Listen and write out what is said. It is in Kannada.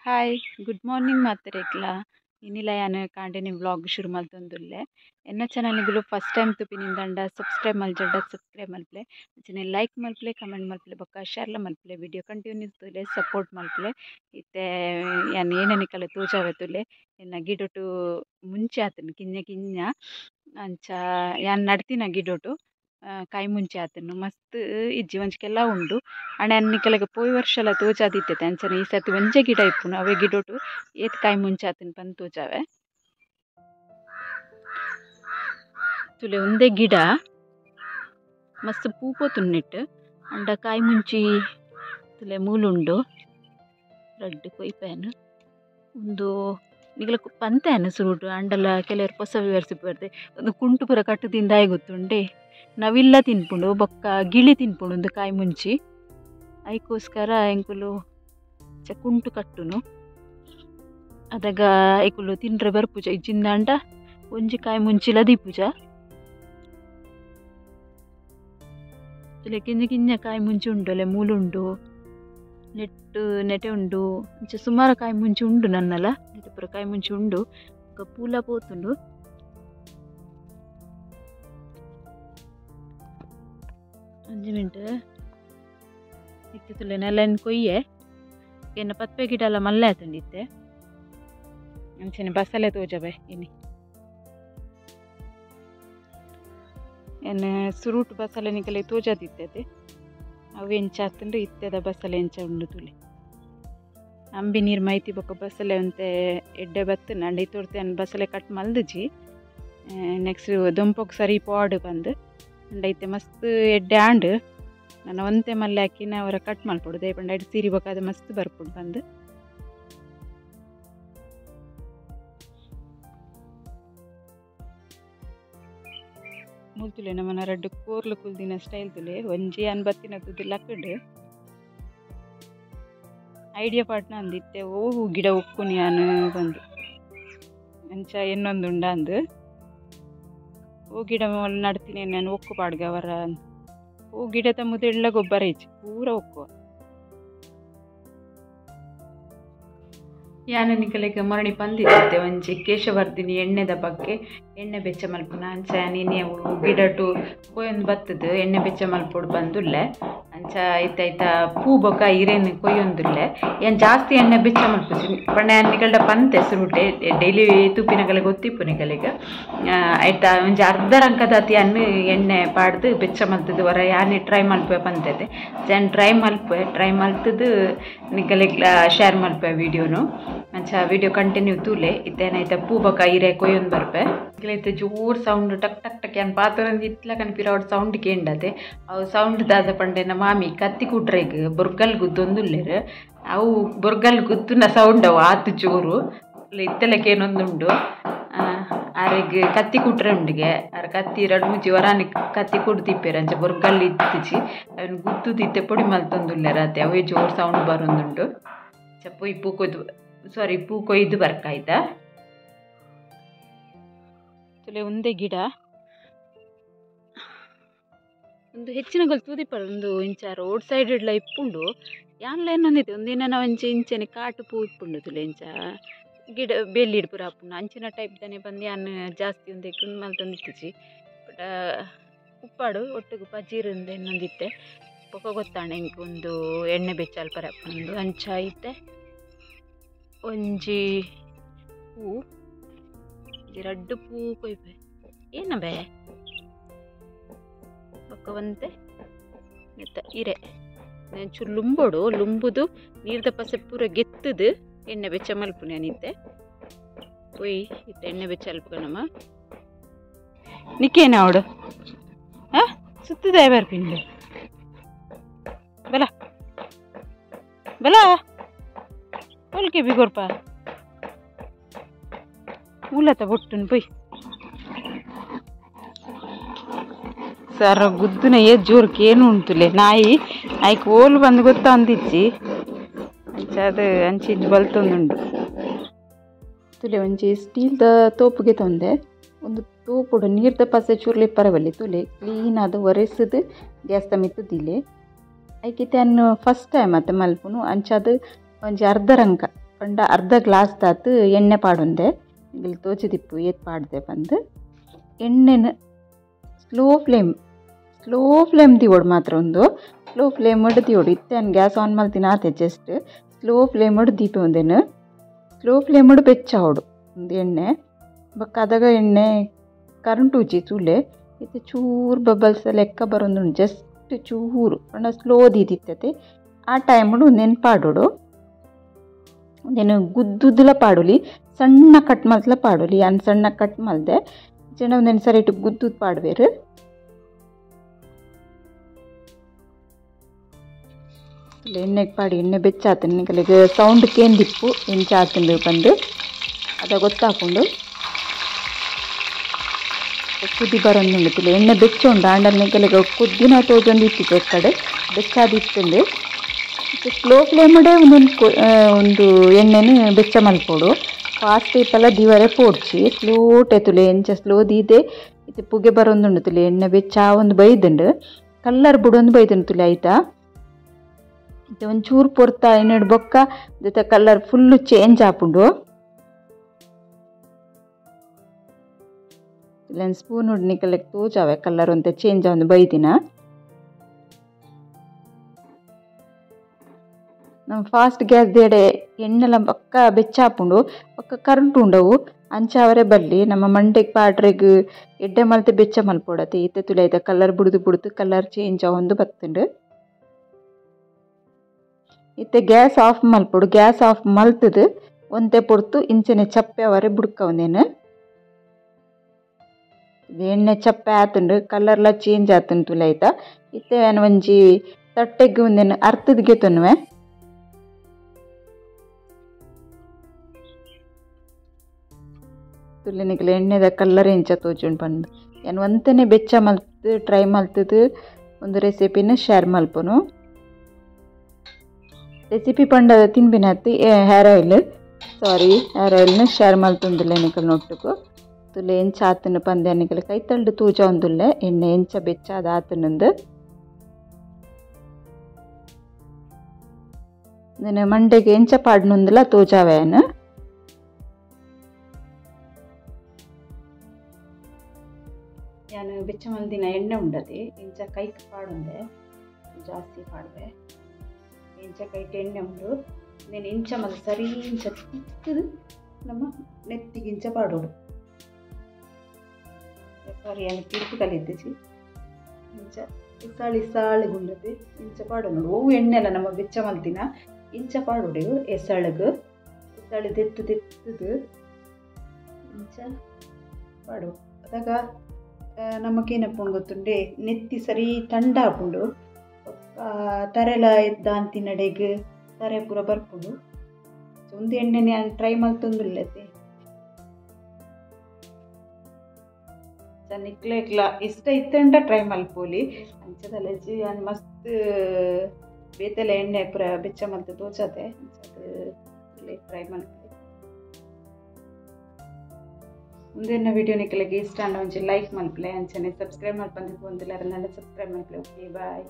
ಹಾಯ್ ಗುಡ್ ಮಾರ್ನಿಂಗ್ ಮಾತರೆಕ್ಲ ಇನ್ನಿಲ ಯಾನ್ ಕಾಂಡೆನಿ ವ್ಲಾಗ್ ಶುರು ಮಲ್ತೊಂದುಲ್ಲೆ ಎನ್ನ ಚಾನಲ್ಗಳು ಫಸ್ಟ್ ಟೈಮ್ ತುಪಿನಿಂದಂಡ ಸಬ್ಸ್ಕ್ರೈಬ್ ಮಲ್ಜಡ್ಡ ಸಬ್ಸ್ಕ್ರೈಬ್ ಮಲ್ಪಲೆ ಅಂಚನೆ ಲೈಕ್ ಮಲ್ಪಲೆ ಕಮೆಂಟ್ ಮಲ್ಪಲೆ ಬೊಕ್ಕ ಶೇರ್ಲ ಮಲ್ಪಲೆ ವಿಡಿಯೋ ಕಂಟಿನ್ಯೂಸ್ ತುಲೆ ಸಪೋರ್ಟ್ ಮಲ್ಪಲೆ ಇತ್ತೆ ಯಾನ್ ಏನೆನಿಕಲ ತೋಜಾವೆತುಲೆ ಎನ್ನ ಗಿಡೊಟು ಮುಂಚೆ ಆತನು ಕಿಂಜ ಕಿಂಜ ಅಂಚ ಯಾನ್ ನಡ್ತಿನ ಗಿಡೊಟು ಕಾಯಿ ಮುಂಚೆ ಆತನು ಮಸ್ತ್ ಇಜ್ಜಿ ಒಂಜಿಕೆಲ್ಲ ಉಂಡು ಆಂಡ ನಿಕಲೆಗ್ ಪೋಯಿ ವರ್ಷಲ ತೋಜಾದಿತ್ತೆ ಅಂಚನೆ ಈ ಸರ್ತಿ ಒಂಜೆ ಗಿಡ ಇಪ್ಪುನು ಅವೇ ಗಿಡೊಟು ಏತ್ ಕಾಯಿ ಮುಂಚೆ ಆತನು ಪಂದ್ ತೋಜಾವೆ ತುಲೆ ಒಂದೇ ಗಿಡ ಮಸ್ತ್ ಪೂ ಪೋತುಂಡು ಅಂಡ ಕಾಯಿ ಮುಂಚಿ ತುಲೆ ಮೂಲುಂಡು ರಡ್ಡ್ ಕೊಯ್ಪೇನು ಒಂದು ನಿಗಲ ಪಂತೇನು ಸುರುಟು ಅಂಡಲ ಕೆಲವರು ಹೊಸ ವಿವರಿಸಿ ಬರ್ದೆ ಒಂದು ಕುಂಟು ಪುರ ಕಟ್ಟುದಿಂದ ಗೊತ್ತುಂಡೆ ನವಿಲ್ಲ ತಿನ್ಪುಂಡು ಬೊಕ್ಕ ಗಿಳಿ ತಿನ್ಪುಂಡು ಒಂದು ಕಾಯಿ ಮುಂಚಿ ಐಕೋಸ್ಕರ ಎಂಕುಲು ಕುಂಟು ಕಟ್ಟುನು ಅದಾಗ ಐಕುಲು ತಿನ್ರೆ ಬರ್ಪುಜ ಇಜ್ಜಿಂದ ಅಂಡ ಒಂಜಿ ಕಾಯಿ ಮುಂಚಿಲ ದೀಪುಜ ಕಿಂಜ ಕಿಂಜ ಕಾಯಿ ಮುಂಚಿ ಉಂಡು ಅಲ್ಲೇ ಮೂಲುಂಡು ನೆಟೆ ಉಂಡು ಸುಮಾರು ಕಾಯಿ ಮುಂಚಿ ಉಂಡು ನನ್ನಲ ನೆಟೆ ಪುರ ಕಾಯಿ ಮುಂಚಿ ಉಂಡು ಪೂಲ ಪೋತುಂಡು ಅಂಜು ಮಿನಿಟ್ ಇತ್ತಿತ್ತುಲೆ ನೆಲನ್ ಕೊಯ್ಯೆ ಏನ ಪತ್ಪೆ ಗಿಡ ಎಲ್ಲ ಮಲ್ಲೆ ಆತಂಡಿತ್ತೆ ಅಂಚನೆ ಬಸಳೆ ತೋಜಬೆ ಇನಿ ಏನ ಸುರುಟು ಬಸಳೆ ನಿಕಲೆ ತೋಜದಿತ್ತೆ ಅವು ಎಂಚ ಆತಂಡು ಇತ್ತೆದ ಬಸಳೆ ಎಂಚ ಉಂಡು ತುಲೆ ಅಂಬಿ ನೀರು ಮೈತಿ ಬೊಕ್ಕ ಬಸಳೆ ಅಂತೆ ಎಡ್ಡೆ ಬತ್ತು ನಂಡಿ ತೋರ್ತೆ ಅನ್ ಬಸಳೆ ಕಟ್ ಮಲ್ದಜಿ ನೆಕ್ಸ್ಟ್ ದೊಂಪೊಗ್ ಸರಿ ಪಾಡ್ ಬಂದು ಅಂಡೈತೆ ಮಸ್ತ್ ಎಡ್ಡೆ ಆಂಡ್ ನನ್ನ ಒಂತೆ ಮಲ್ಲೆ ಹಾಕಿನ ಅವರ ಕಟ್ ಮಲ್ಪೊಡು ದಯಪಂಡ ಎಡ್ ಸೀರಿ ಬೇಕಾದ ಮಸ್ತ್ ಬರ್ಪುಡು ಬಂದು ಮುಲ್ತುಲೆ ನಮ್ಮನ ರಡ್ಡು ಕೋರ್ಲು ಕುಲ್ದಿನ ಸ್ಟೈಲ್ ತುಲೆ ಒಂಜಿ ಅನ್ಬತ್ತಿನ ತುದು ಲಕ್ಕಡು ಐಡಿಯಾ ಪಾಟ್ನ ಅಂದಿತ್ತೆ ಓಹು ಗಿಡ ಉಕ್ಕುನಿ ನಾನು ಬಂದು ಅಂಚ ಇನ್ನೊಂದು ಉಂಡ ಅಂದು ಓ ಗಿಡ ನಡ್ತೀನಿ ನಾನು ಒಕ್ಕು ಪಾಡ್ಗ ಅವರ ಓ ಗಿಡ ತಮ್ಮದು ಎಳ್ಳ ಗೊಬ್ಬರ ಹೆಚ್ಚು ಪೂರ ಒಕ್ಕುವ ಯಾನ ನಿಕಲೆಗೆ ಮರಣಿ ಪಂದಿರುತ್ತೆ ಒಂಜಿ ಕೇಶವರ್ಧಿನಿ ಎಣ್ಣೆದ ಬಗ್ಗೆ ಎಣ್ಣೆ ಬೆಚ್ಚ ಮಲ್ಪುನ ಅಂಚ ನೀನು ಗಿಡಟು ಕೊಯ್ಯೊಂದು ಬತ್ತದು ಎಣ್ಣೆ ಬೆಚ್ಚ ಮಲ್ಪೊಡು ಬಂದುಲ್ಲೆ ಅಂಚ ಐತ ಪೂ ಬೊಕ್ಕ ಇರೇನು ಕೊಯ್ಯೊಂದುಲ್ಲೆ ಏನು ಜಾಸ್ತಿ ಎಣ್ಣೆ ಬೆಚ್ಚ ಮಲ್ಪುಜಿ ಪಂಡ ನಿಗಲ್ಡ ಪಂತೆ ಸುರುಟೆ ಡೈಲಿ ತುಪ್ಪಿನಗಲೆ ಗೊತ್ತಿಪ್ಪು ನಿಗಲಿಗೆ ಆಯ್ತಾ ಒಂಜಿ ಅರ್ಧ ರಂಕದ ಅತಿ ಅನ್ನು ಎಣ್ಣೆ ಪಾಡ್ದು ಬೆಚ್ಚ ಮಲ್ತದು ವರ ಯಾನೆ ಟ್ರೈ ಮಲ್ಪೆ ಪಂತದೆ ಜನ ಟ್ರೈ ಮಲ್ತದು ನಿಗಲಿಗೆ ಶೇರ್ ಮಲ್ಪೆ ವಿಡಿಯೋನು ಅಂಚ ವಿಡಿಯೋ ಕಂಟಿನ್ಯೂ ತೂಲೆ ಇತ್ತೇನಾಯ್ತ ಪೂ ಬೊಕ್ಕ ಇರೆ ಕೊಯ್ಯೊಂದು ಬರ್ಪೆ ಇಲ್ಲೈತೆ ಜೋರ್ ಸೌಂಡ್ ಟಕ್ ಟಕ್ ಟಕ್ ಏನು ಪಾತ್ರಂದು ಇತ್ಲ ಕನ್ಪಿರೋಡ್ ಸೌಂಡ್ ಕೇಂಡದೆ ಅವು ಸೌಂಡ್ ದಾದ ಪಂಡೆನ ಮಾಮಿ ಕತ್ತಿ ಕುಟ್ರೆಗ್ ಬೊರ್ಗಲ್ ಗುದ್ದೊಂದುಲ್ಲೇರು ಅವು ಬೊರ್ಗಲ್ ಗುದ್ದುನ ಸೌಂಡ್ ಅವು ಆತು ಜೋರು ಇತ್ತಲಕ್ಕೇನೊಂದುಂಡು ಆರೆಗ್ ಕತ್ತಿ ಕುಟ್ರೆ ಉಂಡಿಗೆ ಅರ ಕತ್ತಿ ಎರಡು ಮುಚ್ಚಿ ವರಾನಿ ಕತ್ತಿ ಕುಡ್ದಿಪ್ಪೇರು ಅಂಚ ಬೊರ್ಗಲ್ ಇತ್ತಿಚ್ಚಿ ಅವನು ಗುದ್ದುದಿತ್ತೆ ಪೊಡಿ ಮಲ್ತೊಂದುಲ್ಲೇರ ಅತ್ತೆ ಅವೇ ಜೋರ್ ಸೌಂಡ್ ಬರೊಂದುಂಡು ಪೊಯ್ ಪೂ ಕೊಯ್ದು ಬರ್ಕಾಯ್ತಾ ತುಲೆ ಒಂದೇ ಗಿಡ ಒಂದು ಹೆಚ್ಚಿನ ಗೊಲ್ ತೂದಿಪ್ಪಡು ಒಂದು ಇಂಚ ರೋಡ್ ಸೈಡ್ ಇಡ್ಲ ಇಪ್ಪುಂಡು ಯಾನ್ಲ ಏನೊಂದಿತ್ತು ಒಂದಿನ ನಾವು ಇಂಚೆನೆ ಕಾಟು ಪೂ ಇಪ್ಪುಂಡು ತುಲೆ ಇಂಚ ಗಿಡ ಬೆಲ್ಲಿಡ್ ಪೂರ ಹಾಪುಂಡು ಅಂಚಿನ ಟೈಪ್ ತಾನೆ ಬಂದು ಯಾನು ಜಾಸ್ತಿ ಒಂದು ಕುಂದ್ ಮಲ್ತೊಂದಿತ್ತಿಜಿ ಬಟ್ ಉಪ್ಪಾಡು ಒಟ್ಟಿಗೆ ಪಜೀರಿಂದ ಇನ್ನೊಂದಿತ್ತೆ ಪೊಕ್ಕ ಗೊತ್ತಾಂಡ ಇಂಕ ಒಂದು ಎಣ್ಣೆ ಬೆಚ್ಚಲ್ ಪರ ಹಾಪುಂಡು ಅಂಚ ಐತೆ ಒಂಜಿ ಪೂ ರಡ್ಡು ಪೂ ಕೊಯ್ಪೆ ಏನ ಬೇ ಪಕ್ಕವಂತೆ ಇರೆ ಚೂರು ಲುಂಬುದು ನೀರ್ದ ಪಸೆ ಪೂರ ಗೆತ್ತದು ಎಣ್ಣೆ ಬೆಚ್ಚ ಮಲ್ಪುನೆ ಅನಿತ್ತೆ ಪೊಯ್ ಇತ್ತ ಎಣ್ಣೆ ಬೆಚ್ಚ ಅಲ್ಪನಮ್ಮ ನಿಕ್ಕೇನ ಅವಡು ಸುತ್ತದ ಬರ್ಪಿಂಡು ಬಲ ಬಲ ಹೋಲ್ಕೆ ಬಿಗೋರ್ಪ ಮೂಲತ ಬೊಟ್ಟುನ್ ಪೊಯ್ ಸರ ಗುದ್ದುನ ಜೋರ್ಕೆ ಏನು ಉಂಟುಲೆ ನಾಯಿ ಆಯ್ಕೆ ಓಲು ಬಂದು ಗೊತ್ತಾ ಅಂದಿಚ್ಚಿ ಅಂಚ ಅದು ಅಂಚಿಂಚು ಬಲ್ತೊಂದುಂಡು ತುಲೆ ಒಂಜಿ ಸ್ಟೀಲ್ದ ತೋಪುಗೆ ತೊಂದೆ ಒಂದು ತೋಪುಡು ನೀರ್ದ ಪಸೆ ಚೂರ್ಲಿ ಪರವಲ್ಲಿ ತುಲೆ ಕ್ಲೀನ್ ಅದು ಒರೆಸದು ಗ್ಯಾಸ್ ತಮಿತ್ತದಿಲೆ ಐಕಿತೆ ಅನ್ನು ಫಸ್ಟ್ ಟೈಮ್ ಮತ್ತೆ ಮಲ್ಪುನು ಅಂಚದು ಒಂಜಿ ಅರ್ಧ ರಂಕ ಪಂಡ ಅರ್ಧ ಗ್ಲಾಸ್ ತಾತು ಎಣ್ಣೆ ಪಾಡುಂದೆ ಇಲ್ಲಿ ತೋಚಿದಿಪ್ಪು ಏತ್ ಪಾಡ್ದೆ ಬಂದು ಎಣ್ಣೆನ ಸ್ಲೋ ಫ್ಲೇಮ್ ದಿವೋಡು ಮಾತ್ರ ಒಂದು ಸ್ಲೋ ಫ್ಲೇಮ್ ದಿವೋಡು ಇತ್ತೇನು ಗ್ಯಾಸ್ ಆನ್ ಮಲ್ತಿನ ಆತೆ ಜಸ್ಟ್ ಸ್ಲೋ ಫ್ಲೇಮ್ ದೀಪ ಒಂದೇನು ಸ್ಲೋ ಫ್ಲೇಮ್ ಬೆಚ್ಚಾವಡು ಒಂದು ಎಣ್ಣೆ ಬಕ್ಕ ಅದಾಗ ಎಣ್ಣೆ ಕರೆಂಟ್ ಉಜ್ಜಿ ಚೂಲೆ ಇತ್ತು ಚೂರು ಬಬಲ್ಸ್ ಲೆಕ್ಕ ಬರೋದು ಜಸ್ಟ್ ಚೂರು ಪಂಡ ಸ್ಲೋ ದೀದಿತ್ತತೆ ಆ ಟೈಮಡು ನೆನ್ಪಾಡೋಡು ಒಂದೇನು ಗುದ್ದುದಲ ಪಾಡೋಲಿ ಸಣ್ಣ ಕಟ್ ಮಲ್ತಲ ಪಾಡೋಲಿ ಅನ್ ಸಣ್ಣ ಕಟ್ ಮಲ್ದೆ ಜನ ಒಂದೇನು ಸರಿ ಇಟ್ಟು ಗುದ್ದುದು ಪಾಡ್ಬೇರು ಎಣ್ಣೆಗೆ ಪಾಡಿ ಎಣ್ಣೆ ಬೆಚ್ಚಾತನ ನಿಕಲಿಗೆ ಸೌಂಡ್ ಕೇಂದಿಪ್ಪು ಎಂಚಾತಂದು ಬಂದು ಅದ ಗೊತ್ತಾಕೊಂಡು ಕುದಿ ಬರೋದು ಉಂಡುತ್ತಿಲ್ಲ ಎಣ್ಣೆ ಬೆಚ್ಚುಂಡು ಆಂಡಲ್ ನಿಕಲಿಗೆ ಕುದ್ದಿನ ತೋಜೊಂದು ಇತ್ತಿತ್ತು ಕಡೆ ಬೆಚ್ಚಾದಿತ್ತಂದು ಸ್ಲೋ ಫ್ಲೇಮಡೆ ಒಂದು ಎಣ್ಣೆನ ಬೆಚ್ಚ ಮಲ್ಪೋಡು ಫಾಸ್ಟ್ ಇಪ್ಪಲ್ಲ ದಿವರೆ ಪೋಡ್ಚಿ ಸ್ಲೋ ಟೆತುಲೆ ಎಂಚ ಸ್ಲೋ ದೀದೆ ಇದು ಪುಗೆ ಬರೋದು ಉಂಡುತ್ತಿಲ್ಲ ಎಣ್ಣೆ ಬೆಚ್ಚ ಒಂದು ಬೈದುಂಡು ಕಲ್ಲರ್ ಬುಡೊಂದು ಬೈದುಂಡು ತುಲೆ ಆಯ್ತಾ ಇದು ಒಂಚೂರು ಪೊರ್ತಾ ಎಣ್ಣೆಡು ಬೊಕ್ಕ ಜೊತೆ ಕಲರ್ ಫುಲ್ಲು ಚೇಂಜ್ ಆಪುಂಡು ಇಲ್ಲೊಂದು ಸ್ಪೂನ್ ಉಡ್ನಿಕಲೆಕ್ ತೋಜಾವೆ ಕಲರ್ ಅಂತ ಚೇಂಜ್ ಆವೊಂದು ಬೈದಿನ ನಮ್ಮ ಫಾಸ್ಟ್ ಗ್ಯಾಸ್ ದೇಡೆ ಎಣ್ಣೆಲ್ಲ ಪಕ್ಕ ಬೆಚ್ಚಾಪುಂಡು ಪಕ್ಕ ಕರೆಂಟ್ ಉಂಡವು ಅಂಚಾವರೆ ಬಲ್ಲಿ ನಮ್ಮ ಮಂಡೆಗೆ ಪಾಡ್ರೆಗ್ ಎಡ್ಡೆ ಮಲ್ತೆ ಬೆಚ್ಚ ಮಲ್ಪೋಡತ್ತೆ ಈತ ತುಲೈದ ಕಲರ್ ಬುಡ್ದು ಕಲರ್ ಚೇಂಜ್ ಆವೊಂದು ಬತ್ತುಂಡು ಇತ್ತೆ ಗ್ಯಾಸ್ ಆಫ್ ಮಲ್ಪೊಡು ಗ್ಯಾಸ್ ಆಫ್ ಮಲ್ತದು ಒಂತೆ ಪೊರ್ತು ಇಂಚನೆ ಚಪ್ಪೆ ಅವರೆ ಬುಡ್ಕ ಒಂದೇನು ಎಣ್ಣೆ ಚಪ್ಪೆ ಆತುಂಡು ಕಲರ್ಲ ಚೇಂಜ್ ಆತುಂಡು ತುಲೆ ಆಯ್ತಾ ಇತ್ತೆ ಒಂಜಿ ತಟ್ಟೆಗೆ ಒಂದೇನು ಅರ್ಥದ್ಗೆ ತೊನ್ನುವೆ ತುಲೆನಿಕಲ ಎಣ್ಣೆದ ಕಲರ್ ಎಂಚ ತೋಜುಂಡು ಬಂದು ಏನು ಒಂತನೇ ಬೆಚ್ಚ ಮಲ್ತು ಟ್ರೈ ಮಲ್ತದು ಒಂದು ರೆಸಿಪಿನ ಶೇರ್ ಮಲ್ಪೊನು ರೆಸಿಪಿ ಪಂಡ ತಿನ್ಬಿನತ್ತಿ ಹೇರ್ ಆಯಿಲ್ನ ಶೇರ್ ಮಲ್ತೊಂದುಲ್ಲೆ ನಿಕಲ್ ನೊಟ್ಟುಗು ತುಲೆ ಎಂಚ ಆತನ ಪಂದೆ ನಿಕಲ್ ಕೈತಲ್ಡು ತೂಜ ಒಂದುಲ್ಲೆ ಎಣ್ಣೆ ಎಂಚ ಬೆಚ್ಚಾದ ಆತನಂದು ನಾನು ಮಂಡೆಗೆ ಎಂಚ ಪಾಡ್ನೊಂದುಲ ತೋಜಾವೇನ ನಾನು ಬೆಚ್ಚ ಮಲ್ದಿನ ಎಣ್ಣೆ ಉಂಡದೆ ಎಂಚ ಕೈಗೆ ಪಾಡುಂದೆ ಜಾಸ್ತಿ ಪಾಡ್ದೆ ಎಂಚ ಕೈಗೆ ಎಣ್ಣೆ ಉಂಡು నేను ಇಂಚ ಮಲ್ ಸರಿ ಇಂಚ ತಿಕ್ಕದು ನಮ್ಮ ನೆತ್ತಿಗೆ ಇಂಚ ಪಾಡೋಡು ಸಾರಿ ಅನ್ನು ತಿರುಪು ಕಲಿದ್ದಿಸಿ ಇಂಚ ಇಸಾಳಿ ಗುಂಡದು ಇಂಚ ಪಾಡೋಡು ಓವು ಎಣ್ಣೆಲ್ಲ ನಮ್ಮ ಬೆಚ್ಚ ಮಲ್ತಿನ ಇಂಚ ಪಾಡೋಡು ಎಸಳಗು ಎಸಳು ತೆತ್ತದು ಇಂಚ ಪಾಡು ಅದಾಗ ನಮಗೇನಪ್ಪ ಗೊತ್ತುಂಡೆ ನೆತ್ತಿ ಸರಿ ತಂಡ ಆಪುಂಡು ತರೆಲ ಎದ್ದ ಅಂತಿನಡೆಗೆ ತಾರೆ ಪೂರ ಬರ್ಪುಂಡು ಒಂದು ಎಣ್ಣೆ ನಾನು ಟ್ರೈ ಮಲ್ತೊಂದುಲ್ಲತೆ ನಿಕ್ಲ ಇಷ್ಟ ಇತ್ತಂಡ ಟ್ರೈ ಮಲ್ಪೋಲಿ ಅಂಚದಲ್ಲಜಿ ನಾನು ಮಸ್ತ್ ಬೇತೆಲ ಎಣ್ಣೆ ಪೂರ ಬೆಚ್ಚ ಮಲ್ತು ತೋಚತೆ ಟ್ರೈ ಮಲ್ಪೋಲಿ ಮುಂದಿನ ವಿಡಿಯೋ ನಿಕ್ಲೆಗೆ ಇಷ್ಟ ಅಂಡ ಒಂಚೂರು ಲೈಕ್ ಮಲ್ಪಲೆ ಅಂಚನೆ ಸಬ್ಸ್ಕ್ರೈಬ್ ಮಲ್ಪಂದಿದ್ದು ಒಂದಿಲ್ಲ ಸಬ್ಸ್ಕ್ರೈಬ್ ಮಲ್ಪಲೆ ಓಕೆ ಬಾಯ್.